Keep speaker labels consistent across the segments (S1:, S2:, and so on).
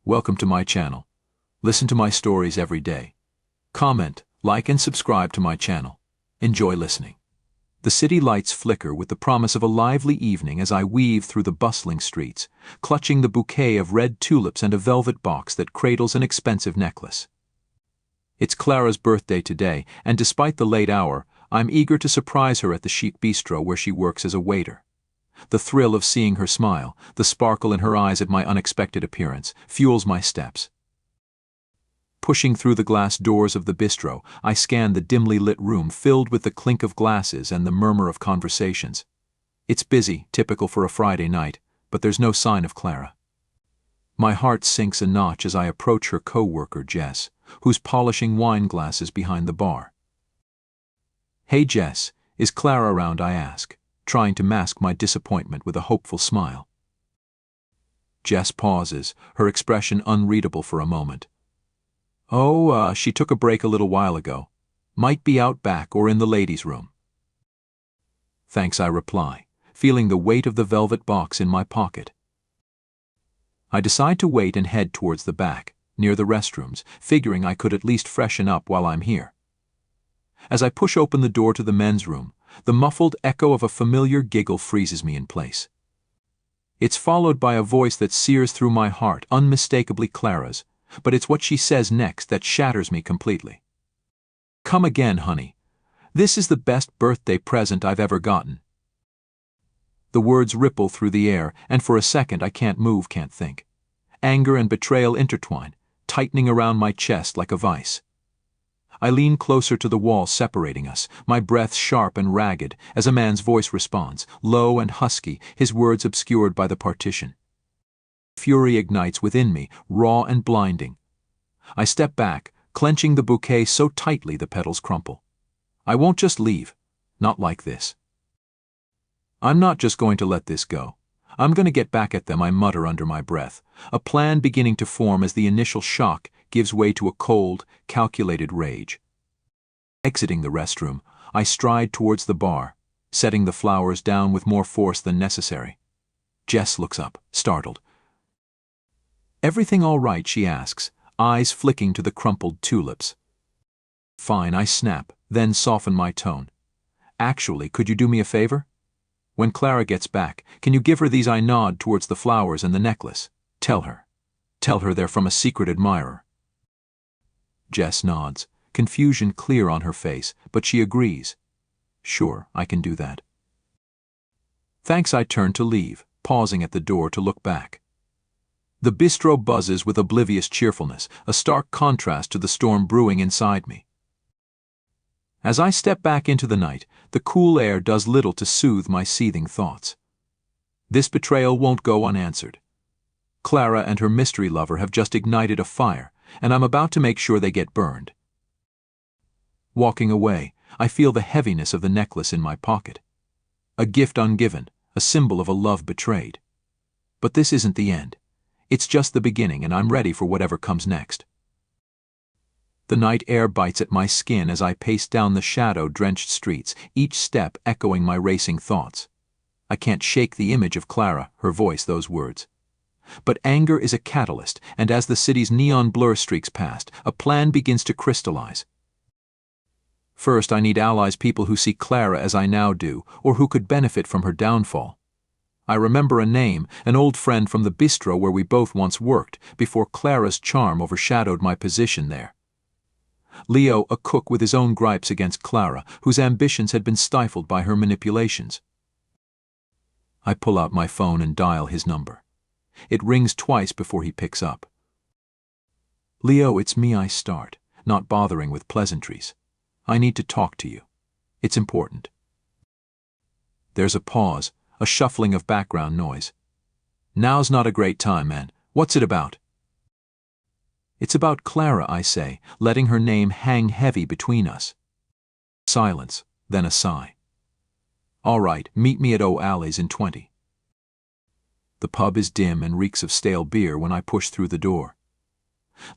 S1: Welcome to my channel. Listen to my stories every day. Comment, like and subscribe to my channel. Enjoy listening. The city lights flicker with the promise of a lively evening as I weave through the bustling streets, clutching the bouquet of red tulips and a velvet box that cradles an expensive necklace. It's Clara's birthday today, and despite the late hour, I'm eager to surprise her at the chic bistro where she works as a waiter. The thrill of seeing her smile, the sparkle in her eyes at my unexpected appearance, fuels my steps. Pushing through the glass doors of the bistro, I scan the dimly lit room filled with the clink of glasses and the murmur of conversations. It's busy, typical for a Friday night, but there's no sign of Clara. My heart sinks a notch as I approach her co-worker Jess, who's polishing wine glasses behind the bar. "Hey Jess, is Clara around?" I ask, trying to mask my disappointment with a hopeful smile. Jess pauses, her expression unreadable for a moment. She took a break a little while ago. Might be out back or in the ladies' room." "Thanks," I reply, feeling the weight of the velvet box in my pocket. I decide to wait and head towards the back, near the restrooms, figuring I could at least freshen up while I'm here. As I push open the door to the men's room, the muffled echo of a familiar giggle freezes me in place. It's followed by a voice that sears through my heart, unmistakably Clara's, but it's what she says next that shatters me completely. "Come again, honey. This is the best birthday present I've ever gotten." The words ripple through the air, and for a second I can't move, can't think. Anger and betrayal intertwine, tightening around my chest like a vice. I lean closer to the wall separating us, my breath sharp and ragged, as a man's voice responds, low and husky, his words obscured by the partition. Fury ignites within me, raw and blinding. I step back, clenching the bouquet so tightly the petals crumple. I won't just leave. Not like this. I'm not just going to let this go. I'm going to get back at them, I mutter under my breath, a plan beginning to form as the initial shock gives way to a cold, calculated rage. Exiting the restroom, I stride towards the bar, setting the flowers down with more force than necessary. Jess looks up, startled. "Everything all right?" she asks, eyes flicking to the crumpled tulips. "Fine," I snap, then soften my tone. "Actually, could you do me a favor? When Clara gets back, can you give her these?" I nod towards the flowers and the necklace. Tell her they're from a secret admirer." Jess nods, confusion clear on her face, but she agrees. "Sure, I can do that." Thanks. I turn to leave, pausing at the door to look back. The bistro buzzes with oblivious cheerfulness, a stark contrast to the storm brewing inside me. As I step back into the night, the cool air does little to soothe my seething thoughts. This betrayal won't go unanswered. Clara and her mystery lover have just ignited a fire, and I'm about to make sure they get burned. Walking away, I feel the heaviness of the necklace in my pocket. A gift ungiven, a symbol of a love betrayed. But this isn't the end. It's just the beginning, and I'm ready for whatever comes next. The night air bites at my skin as I pace down the shadow-drenched streets, each step echoing my racing thoughts. I can't shake the image of Clara, her voice, those words. But anger is a catalyst, and as the city's neon blur streaks past, a plan begins to crystallize. First, I need allies, people who see Clara as I now do, or who could benefit from her downfall. I remember a name, an old friend from the bistro where we both once worked, before Clara's charm overshadowed my position there. Leo, a cook with his own gripes against Clara, whose ambitions had been stifled by her manipulations. I pull out my phone and dial his number. It rings twice before he picks up. "Leo, it's me," I start, not bothering with pleasantries. "I need to talk to you. It's important." There's a pause, a shuffling of background noise. "Now's not a great time, man. What's it about?" "It's about Clara," I say, letting her name hang heavy between us. Silence, then a sigh. "All right, meet me at O'Alley's in 20. The pub is dim and reeks of stale beer when I push through the door.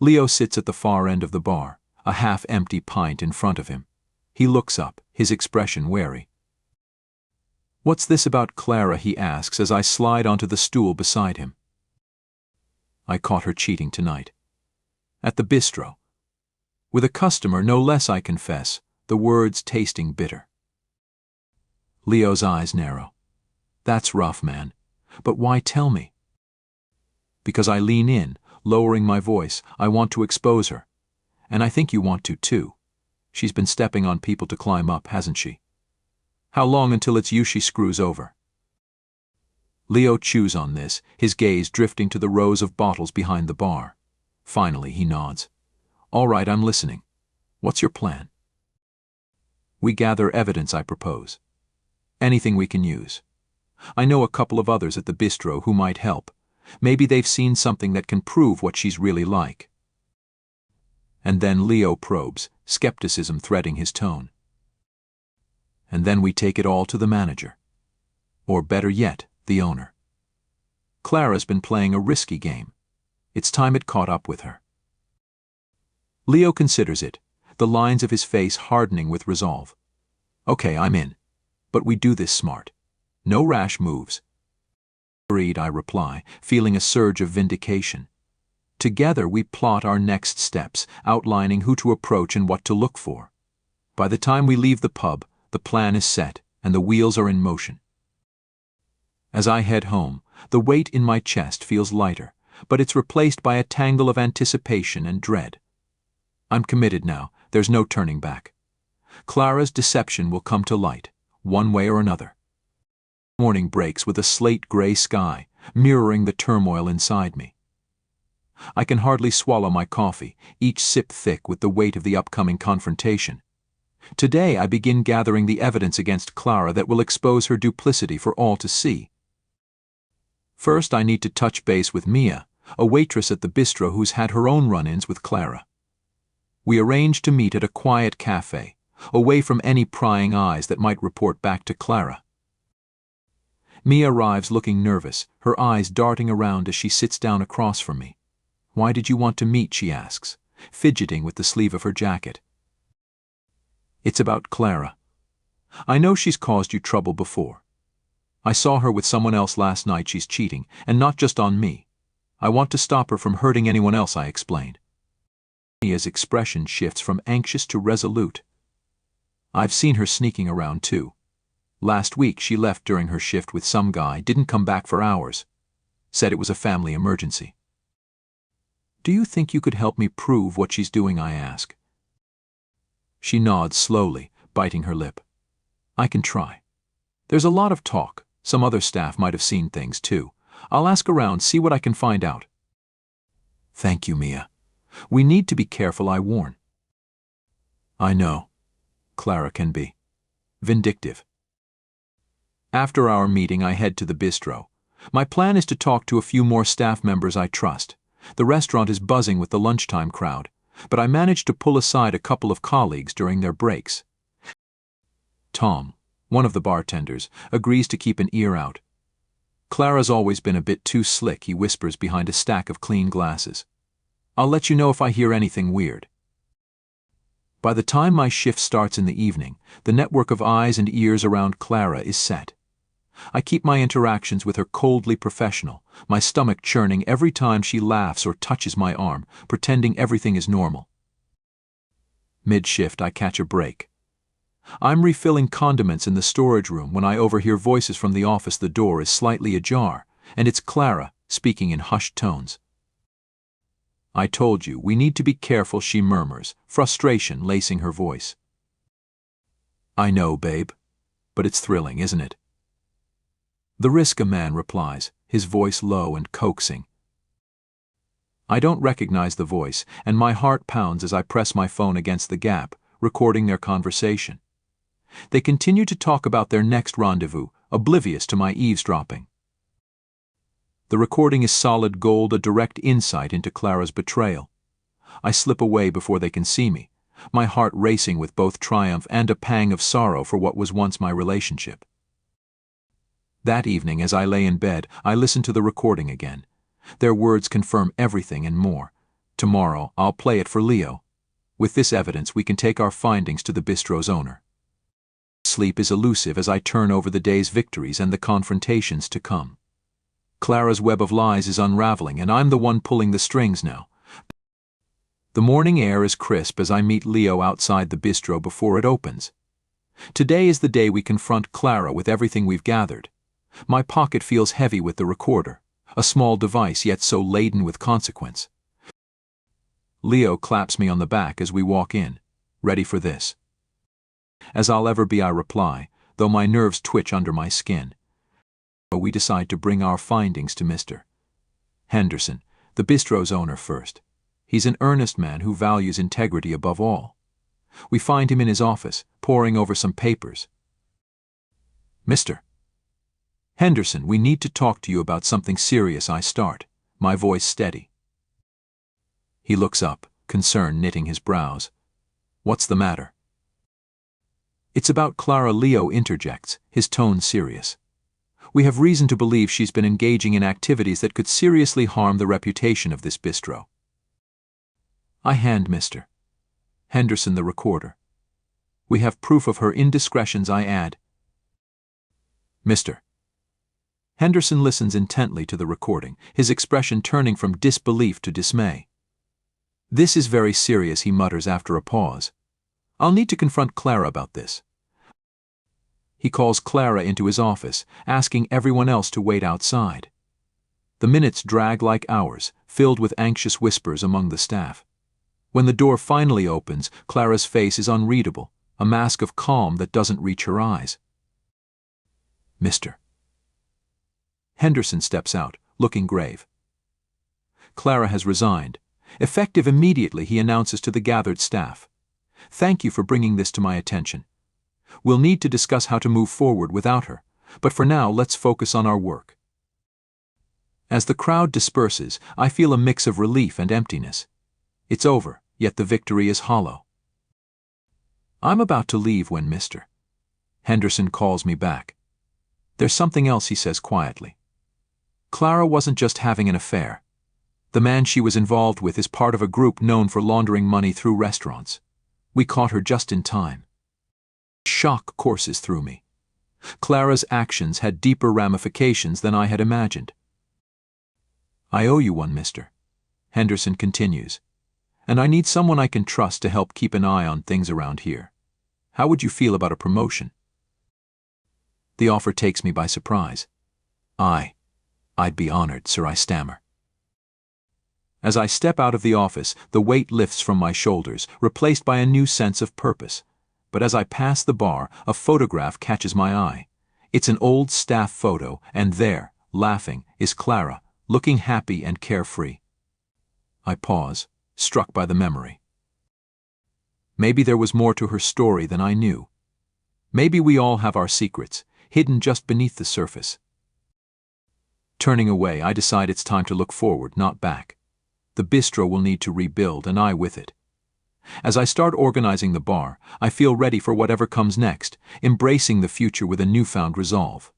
S1: Leo sits at the far end of the bar, a half-empty pint in front of him. He looks up, his expression wary. "What's this about Clara?" he asks as I slide onto the stool beside him. I caught her cheating tonight. At the bistro. With a customer no less, I confess, the words tasting bitter. Leo's eyes narrow. That's rough, man. But why tell me? Because I lean in, lowering my voice. I want to expose her. And I think you want to, too. She's been stepping on people to climb up, hasn't she? How long until it's you she screws over? Leo chews on this, his gaze drifting to the rows of bottles behind the bar. Finally, he nods. All right, I'm listening. What's your plan? We gather evidence, I propose. Anything we can use. I know a couple of others at the bistro who might help. Maybe they've seen something that can prove what she's really like. And then Leo probes, skepticism threading his tone. And then we take it all to the manager. Or better yet, the owner. Clara's been playing a risky game. It's time it caught up with her. Leo considers it, the lines of his face hardening with resolve. Okay, I'm in. But we do this smart. No rash moves. Agreed, I reply, feeling a surge of vindication. Together we plot our next steps, outlining who to approach and what to look for. By the time we leave the pub, the plan is set, and the wheels are in motion. As I head home, the weight in my chest feels lighter, but it's replaced by a tangle of anticipation and dread. I'm committed now, there's no turning back. Clara's deception will come to light, one way or another. Morning breaks with a slate-gray sky, mirroring the turmoil inside me. I can hardly swallow my coffee, each sip thick with the weight of the upcoming confrontation. Today I begin gathering the evidence against Clara that will expose her duplicity for all to see. First, I need to touch base with Mia, a waitress at the bistro who's had her own run-ins with Clara. We arrange to meet at a quiet cafe, away from any prying eyes that might report back to Clara. Mia arrives looking nervous, her eyes darting around as she sits down across from me. Why did you want to meet, she asks, fidgeting with the sleeve of her jacket. It's about Clara. I know she's caused you trouble before. I saw her with someone else last night. She's cheating, and not just on me. I want to stop her from hurting anyone else, I explained. Mia's expression shifts from anxious to resolute. I've seen her sneaking around too. Last week she left during her shift with some guy, didn't come back for hours. Said it was a family emergency. Do you think you could help me prove what she's doing, I ask. She nods slowly, biting her lip. I can try. There's a lot of talk. Some other staff might have seen things too. I'll ask around, see what I can find out. Thank you, Mia. We need to be careful, I warn. I know. Clara can be vindictive. After our meeting, I head to the bistro. My plan is to talk to a few more staff members I trust. The restaurant is buzzing with the lunchtime crowd, but I manage to pull aside a couple of colleagues during their breaks. Tom, one of the bartenders, agrees to keep an ear out. Clara's always been a bit too slick, he whispers behind a stack of clean glasses. I'll let you know if I hear anything weird. By the time my shift starts in the evening, the network of eyes and ears around Clara is set. I keep my interactions with her coldly professional, my stomach churning every time she laughs or touches my arm, pretending everything is normal. Mid-shift, I catch a break. I'm refilling condiments in the storage room when I overhear voices from the office. The door is slightly ajar, and it's Clara, speaking in hushed tones. I told you, we need to be careful, she murmurs, frustration lacing her voice. I know, babe, but it's thrilling, isn't it? The risk, a man replies, his voice low and coaxing. I don't recognize the voice, and my heart pounds as I press my phone against the gap, recording their conversation. They continue to talk about their next rendezvous, oblivious to my eavesdropping. The recording is solid gold, a direct insight into Clara's betrayal. I slip away before they can see me, my heart racing with both triumph and a pang of sorrow for what was once my relationship. That evening, as I lay in bed, I listen to the recording again. Their words confirm everything and more. Tomorrow, I'll play it for Leo. With this evidence, we can take our findings to the bistro's owner. Sleep is elusive as I turn over the day's victories and the confrontations to come. Clara's web of lies is unraveling, and I'm the one pulling the strings now. The morning air is crisp as I meet Leo outside the bistro before it opens. Today is the day we confront Clara with everything we've gathered. My pocket feels heavy with the recorder, a small device yet so laden with consequence. Leo claps me on the back as we walk in. Ready for this? As I'll ever be, I reply, though my nerves twitch under my skin. We decide to bring our findings to Mr. Henderson, the bistro's owner, first. He's an earnest man who values integrity above all. We find him in his office, poring over some papers. Mr. Henderson, we need to talk to you about something serious, I start, my voice steady. He looks up, concern knitting his brows. What's the matter? It's about Clara, Leo interjects, his tone serious. We have reason to believe she's been engaging in activities that could seriously harm the reputation of this bistro. I hand Mr. Henderson the recorder. We have proof of her indiscretions, I add. Mr. Henderson listens intently to the recording, his expression turning from disbelief to dismay. This is very serious, he mutters after a pause. I'll need to confront Clara about this. He calls Clara into his office, asking everyone else to wait outside. The minutes drag like hours, filled with anxious whispers among the staff. When the door finally opens, Clara's face is unreadable, a mask of calm that doesn't reach her eyes. Mr. Henderson steps out, looking grave. Clara has resigned. Effective immediately, he announces to the gathered staff. Thank you for bringing this to my attention. We'll need to discuss how to move forward without her, but for now let's focus on our work. As the crowd disperses, I feel a mix of relief and emptiness. It's over, yet the victory is hollow. I'm about to leave when Mr. Henderson calls me back. There's something else, he says quietly. Clara wasn't just having an affair. The man she was involved with is part of a group known for laundering money through restaurants. We caught her just in time. Shock courses through me. Clara's actions had deeper ramifications than I had imagined. I owe you one, Mr. Henderson continues, and I need someone I can trust to help keep an eye on things around here. How would you feel about a promotion? The offer takes me by surprise. I'd be honored, sir, I stammer. As I step out of the office, the weight lifts from my shoulders, replaced by a new sense of purpose. But as I pass the bar, a photograph catches my eye. It's an old staff photo, and there, laughing, is Clara, looking happy and carefree. I pause, struck by the memory. Maybe there was more to her story than I knew. Maybe we all have our secrets, hidden just beneath the surface. Turning away, I decide it's time to look forward, not back. The bistro will need to rebuild, and I with it. As I start organizing the bar, I feel ready for whatever comes next, embracing the future with a newfound resolve.